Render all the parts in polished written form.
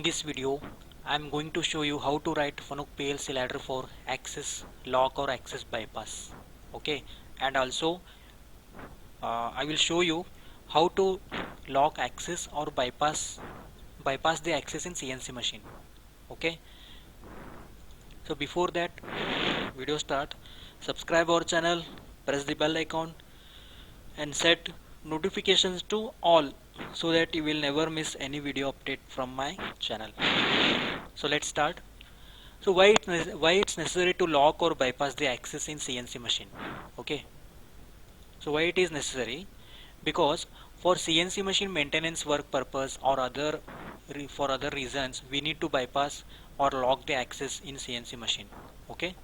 this video, I'm going to show you how to write Fanuc PLC ladder for access lock or access bypass. Okay, and also I will show you how to lock access or bypass the access in CNC machine. Okay, so before that video start, subscribe our channel, press the bell icon, and set notifications to all so that you will never miss any video update from my channel. So let's start. So why it's necessary to lock or bypass the access in CNC machine? Okay. So why it is necessary? Because for CNC machine maintenance work purpose or for other reasons, we need to bypass or lock the access in CNC machine. Okay.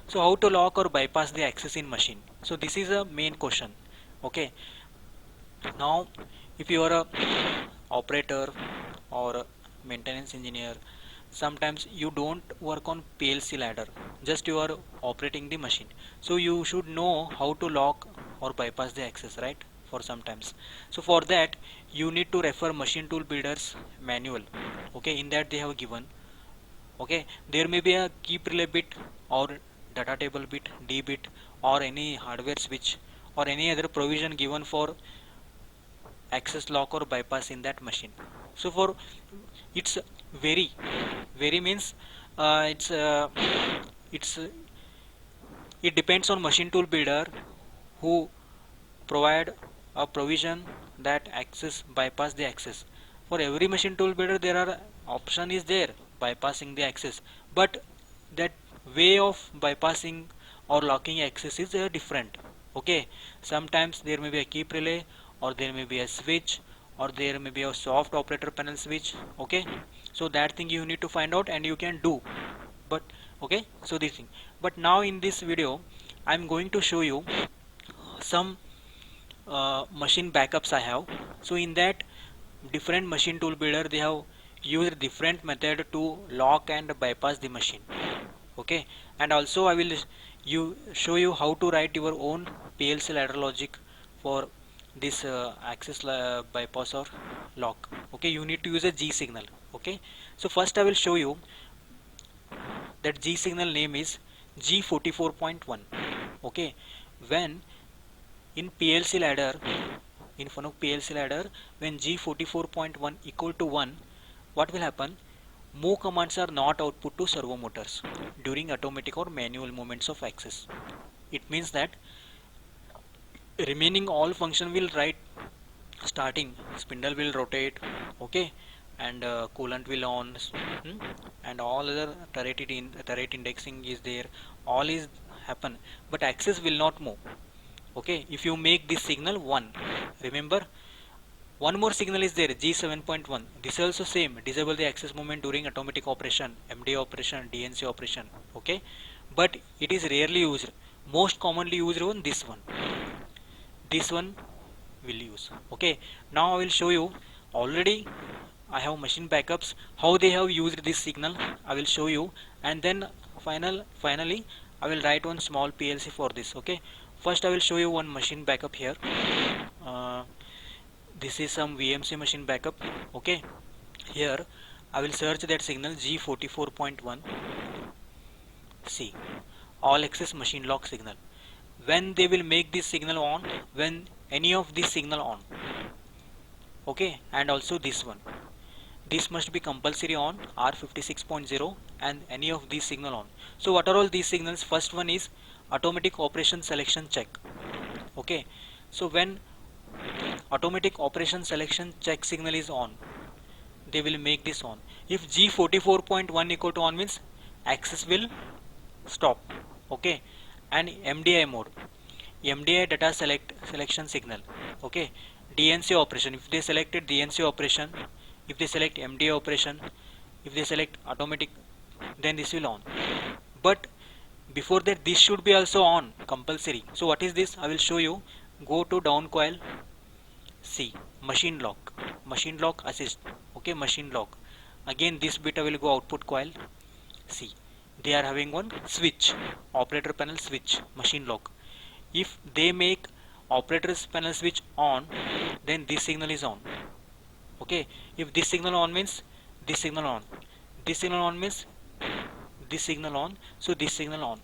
So how to lock or bypass the access in machine? So this is a main question. Okay. Now, if you are a operator or a maintenance engineer, sometimes you don't work on PLC ladder, just you are operating the machine. So you should know how to lock or bypass the access, right? For sometimes. So for that, you need to refer machine tool builders manual. Okay, in that they have given. Okay, there may be a keep relay bit or data table bit, D bit, or any hardware switch or any other provision given for access lock or bypass in that machine. So for it's very means it's it depends on machine tool builder who provide a provision that access bypass the access. For every machine tool builder there are option is there bypassing the access, but that way of bypassing or locking access is different. Okay, sometimes there may be a keep relay, or there may be a switch, or there may be a soft operator panel switch. Okay, so that thing you need to find out and you can do. But okay, so this thing, but now in this video I'm going to show you some machine backups I have. So in that, different machine tool builder they have used different method to lock and bypass the machine. Okay, and also I will show you how to write your own PLC ladder logic for this access bypass or lock. Okay, you need to use a G signal. Okay, so first I will show you that G signal name is G44.1. Okay, when in PLC ladder, in Fanuc PLC ladder, when G44.1 equal to 1, what will happen? Move commands are not output to servo motors during automatic or manual movements of access. It means that remaining all function will write starting, spindle will rotate, okay, and coolant will on, and all other turret indexing is there, all is happen, but access will not move. Okay, if you make this signal 1, remember one more signal is there, G7.1. This is also same, disable the access movement during automatic operation, MDA operation, DNC operation. Okay, but it is rarely used. Most commonly used on this one. This one will use. Okay, now I will show you. Already I have machine backups, how they have used this signal I will show you, and then finally I will write one small PLC for this. Okay, first I will show you one machine backup here. This is some VMC machine backup. Okay, here I will search that signal G44.1. See, all access machine lock signal. When they will make this signal on, when any of this signal on. Okay, and also this one. This must be compulsory on R56.0 and any of these signal on. So what are all these signals? First one is automatic operation selection check. Okay, so when automatic operation selection check signal is on, they will make this on. If G44.1 equal to on means access will stop. Okay, and MDI mode, MDI data selection signal. Okay, DNC operation, if they selected DNC operation, if they select MDI operation, if they select automatic, then this will on. But before that this should be also on, compulsory. So what is this? I will show you. Go to down coil, see machine lock assist. Okay, machine lock. Again this bit I will go output coil. See, they are having one switch, operator panel switch, machine lock. If they make operator's panel switch on, then this signal is on. Okay, if this signal on means this signal on. This signal on means this signal on, so this signal on.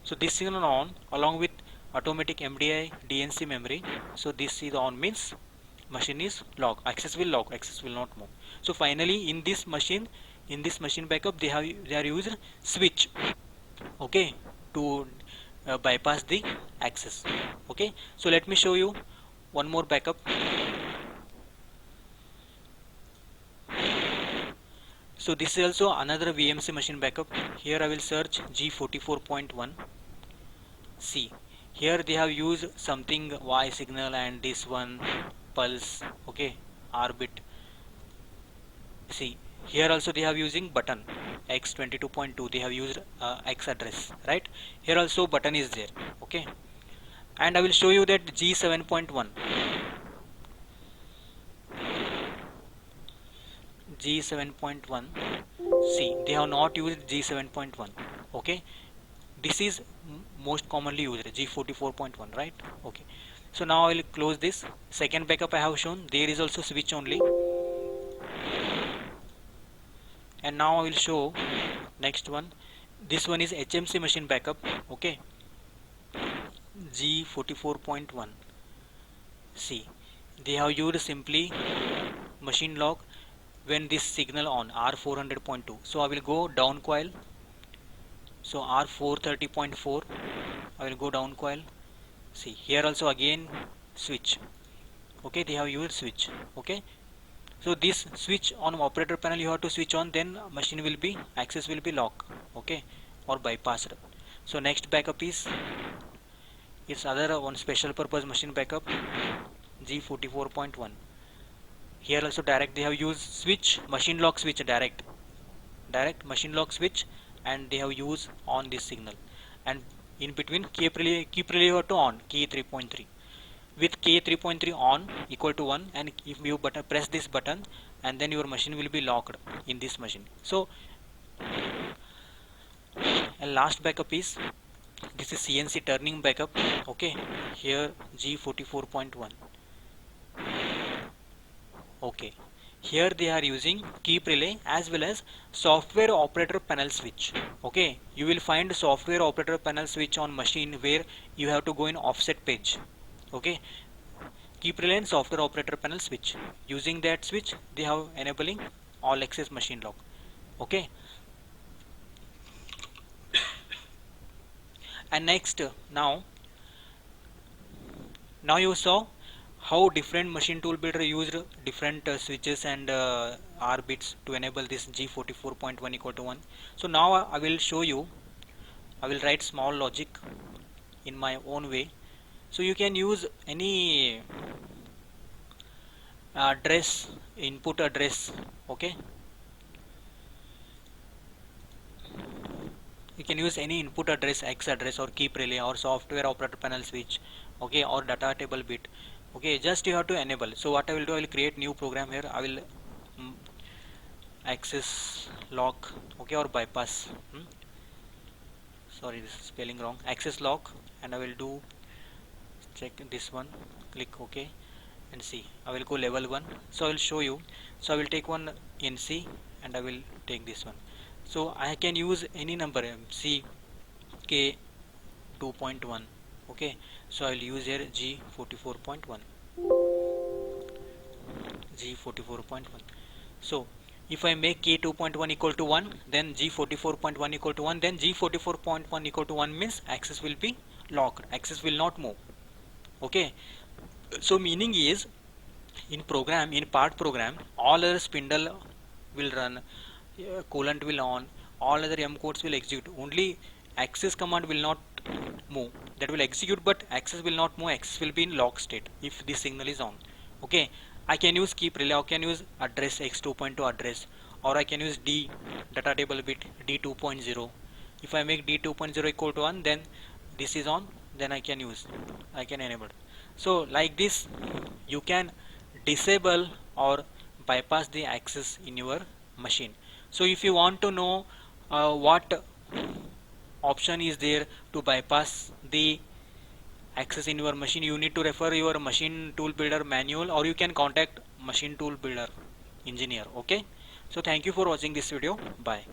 So this signal on along with automatic MDI DNC memory. So this is on means machine is lock. Access will lock. Access will not move. So finally in this machine backup they are used switch. Okay, to bypass the access. Okay, so let me show you one more backup. So this is also another VMC machine backup. Here I will search G44.1. See, here they have used something Y signal and this one pulse. Okay, R bit. See, here also they have using button X22.2. They have used X address, right? Here also button is there. Okay, and I will show you that G7.1. G7.1. See, they have not used G7.1. Okay, this is most commonly used G44.1, right? Okay, so now I will close this. Second backup I have shown, there is also switch only. And now I will show next one. This one is HMC machine backup. Okay, G44.1. see, they have used simply machine lock when this signal on R400.2. so I will go down coil. So R430.4, I will go down coil. See, here also again switch. Okay, they have used switch. Okay, so this switch on operator panel you have to switch on, then machine will be access will be locked. Okay, or bypassed. So next backup is its other one special purpose machine backup, G44.1. Here also direct they have used switch, machine lock switch, direct machine lock switch, and they have used on this signal, and in between keep relay you have to on key 3.3. with key 3.3 on equal to 1, and if you press this button, and then your machine will be locked in this machine. So and last backup is this is CNC turning backup. Okay, here G44.1. okay, here they are using keep relay as well as software operator panel switch. Okay, you will find software operator panel switch on machine where you have to go in offset page. Okay, keep relay and software operator panel switch, using that switch they have enabling all access machine lock. Okay, and next now you saw how different machine tool builder used different switches and R bits to enable this G44.1 equal to 1. So now I will show you, I will write small logic in my own way. So you can use any address, input address. Okay, you can use any input address, X address or keep relay or software operator panel switch. Okay, or data table bit. Okay, just you have to enable. So what I will do, I will create new program here. I will access lock. Okay, or bypass. Sorry, this is spelling wrong. Access lock, and I will do check this one. Click OK, and see. I will go level 1. So I will show you. So I will take one NC, and I will take this one. So I can use any number C K 2.1. Okay, so I will use here G44.1. G44.1. So if I make K 2.1 equal to 1, then G44.1 equal to 1, then G44.1 equal to 1 means access will be locked, access will not move. Okay, so meaning is in program, in part program, all other spindle will run, coolant will on, all other M codes will execute, only access command will not move. That will execute, but access will not move, access will be in lock state if this signal is on. Okay, I can use keep relay, I can use address X2.2 address, or I can use D data table bit D2.0. if I make D2.0 equal to 1, then this is on, then I can enable. So like this you can disable or bypass the access in your machine. So if you want to know what option is there to bypass the access in your machine, you need to refer your machine tool builder manual, or you can contact machine tool builder engineer. Okay, So thank you for watching this video. Bye.